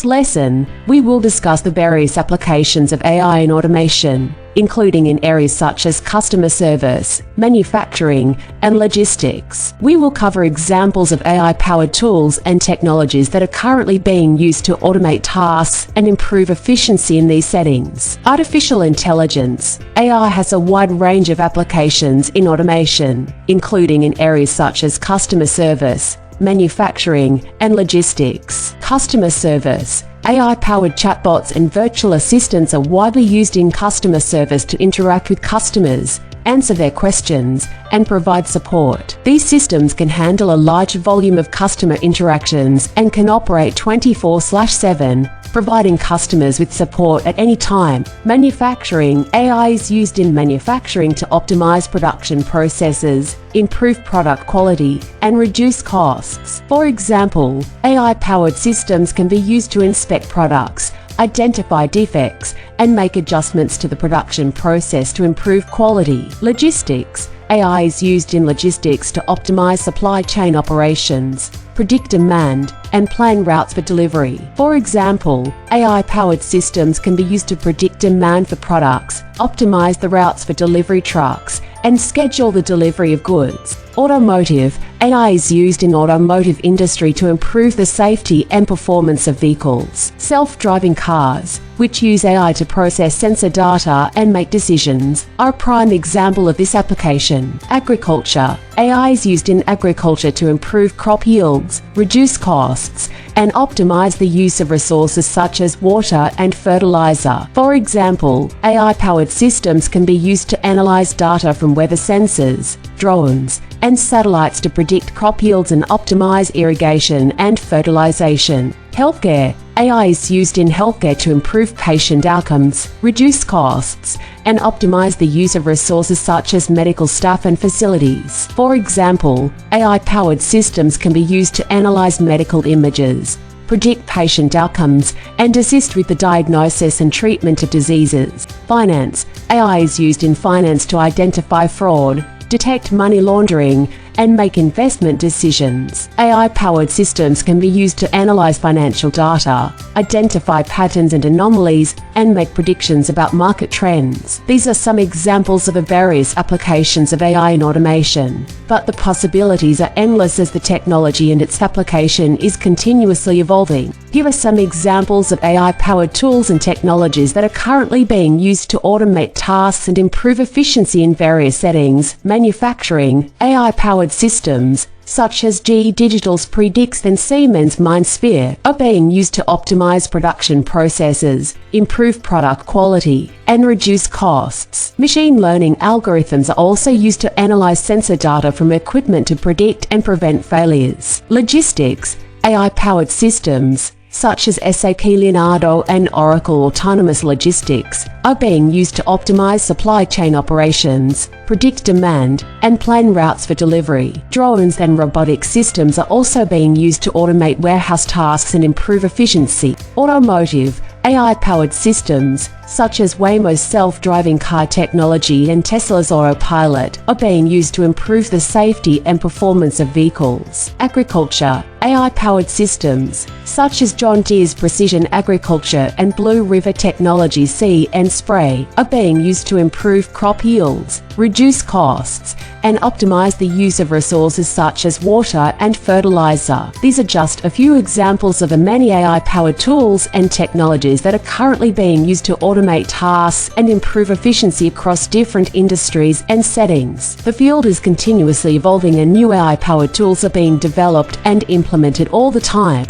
this lesson, we will discuss the various applications of AI in automation, including in areas such as customer service, manufacturing, and logistics. We will cover examples of AI-powered tools and technologies that are currently being used to automate tasks and improve efficiency in these settings. Artificial intelligence. AI has a wide range of applications in automation, including in areas such as customer service, manufacturing, and logistics. Customer service. AI-powered chatbots and virtual assistants are widely used in customer service to interact with customers, answer their questions, and provide support. These systems can handle a large volume of customer interactions and can operate 24/7, providing customers with support at any time. Manufacturing. AI is used in manufacturing to optimize production processes, improve product quality, and reduce costs. For example, AI-powered systems can be used to inspect products, identify defects, and make adjustments to the production process to improve quality. Logistics. AI is used in logistics to optimize supply chain operations, predict demand, and plan routes for delivery. For example, AI-powered systems can be used to predict demand for products, optimize the routes for delivery trucks, and schedule the delivery of goods. Automotive. AI is used in automotive industry to improve the safety and performance of vehicles. Self-driving cars, which use AI to process sensor data and make decisions, are a prime example of this application. Agriculture. AI is used in agriculture to improve crop yields, reduce costs, and optimize the use of resources such as water and fertilizer. For example, AI-powered systems can be used to analyze data from weather sensors, drones, and satellites to predict crop yields and optimize irrigation and fertilization. Healthcare. AI is used in healthcare to improve patient outcomes, reduce costs, and optimize the use of resources such as medical staff and facilities. For example, AI-powered systems can be used to analyze medical images, predict patient outcomes, and assist with the diagnosis and treatment of diseases. Finance. AI is used in finance to identify fraud, detect money laundering, and make investment decisions. AI-powered systems can be used to analyze financial data, identify patterns and anomalies, and make predictions about market trends. These are some examples of the various applications of AI in automation, but the possibilities are endless as the technology and its application is continuously evolving. Here are some examples of AI-powered tools and technologies that are currently being used to automate tasks and improve efficiency in various settings. Manufacturing. AI-powered systems, such as GE Digital's Predix and Siemens MindSphere, are being used to optimize production processes, improve product quality, and reduce costs. Machine learning algorithms are also used to analyze sensor data from equipment to predict and prevent failures. Logistics. AI-powered systems, such as SAP Leonardo and Oracle Autonomous Logistics, are being used to optimize supply chain operations, predict demand, and plan routes for delivery. Drones and robotic systems are also being used to automate warehouse tasks and improve efficiency. Automotive. AI-powered systems, such as Waymo's self-driving car technology and Tesla's autopilot, are being used to improve the safety and performance of vehicles. Agriculture. AI-powered systems, such as John Deere's Precision Agriculture and Blue River Technology See and Spray, are being used to improve crop yields, reduce costs, and optimize the use of resources such as water and fertilizer. These are just a few examples of the many AI-powered tools and technologies that are currently being used to automate tasks and improve efficiency across different industries and settings. The field is continuously evolving and new AI-powered tools are being developed and implemented all the time.